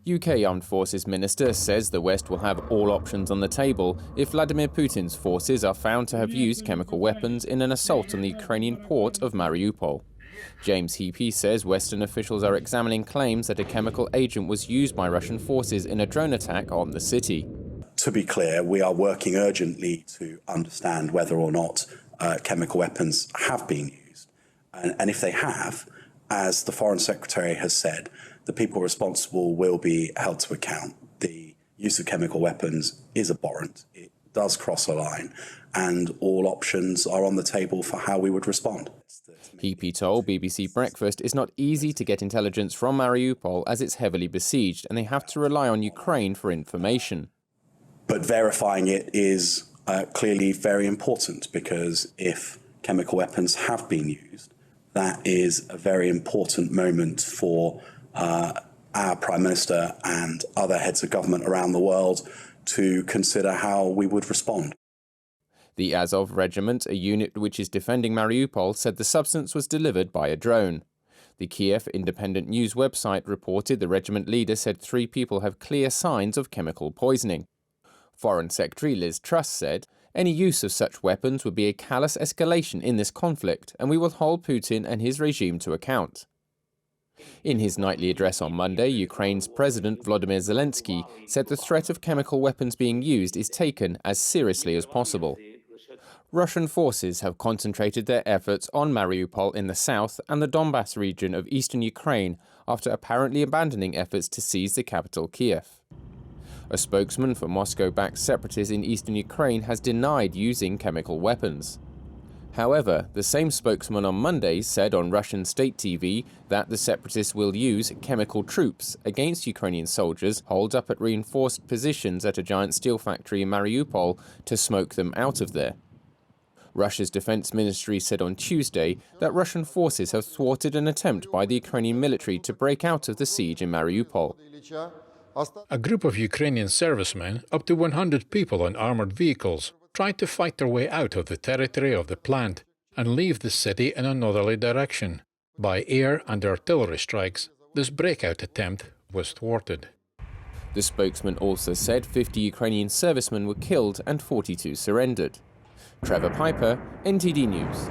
UK Armed Forces Minister says the West will have all options on the table if Vladimir Putin's forces are found to have used chemical weapons in an assault on the Ukrainian port of Mariupol. James Heapy says Western officials are examining claims that a chemical agent was used by Russian forces in a drone attack on the city. To be clear, we are working urgently to understand whether or not chemical weapons have been used. And if they have, as the Foreign Secretary has said, the people responsible will be held to account. The use of chemical weapons is abhorrent. It does cross a line, and all options are on the table for how we would respond. Heapy told BBC Breakfast it's not easy to get intelligence from Mariupol as it's heavily besieged and they have to rely on Ukraine for information. But verifying it is clearly very important, because if chemical weapons have been used, that is a very important moment for our Prime Minister and other heads of government around the world to consider how we would respond. The Azov Regiment, a unit which is defending Mariupol, said the substance was delivered by a drone. The Kiev Independent News website reported the regiment leader said 3 people have clear signs of chemical poisoning. Foreign Secretary Liz Truss said, "Any use of such weapons would be a callous escalation in this conflict, and we will hold Putin and his regime to account." In his nightly address on Monday, Ukraine's President Volodymyr Zelensky said the threat of chemical weapons being used is taken as seriously as possible. Russian forces have concentrated their efforts on Mariupol in the south and the Donbas region of eastern Ukraine after apparently abandoning efforts to seize the capital Kiev. A spokesman for Moscow-backed separatists in eastern Ukraine has denied using chemical weapons. However, the same spokesman on Monday said on Russian state TV that the separatists will use chemical troops against Ukrainian soldiers holed up at reinforced positions at a giant steel factory in Mariupol to smoke them out of there. Russia's defense ministry said on Tuesday that Russian forces have thwarted an attempt by the Ukrainian military to break out of the siege in Mariupol. A group of Ukrainian servicemen, up to 100 people on armored vehicles, tried to fight their way out of the territory of the plant and leave the city in a northerly direction. By air and artillery strikes, this breakout attempt was thwarted. The spokesman also said 50 Ukrainian servicemen were killed and 42 surrendered. Trevor Piper, NTD News.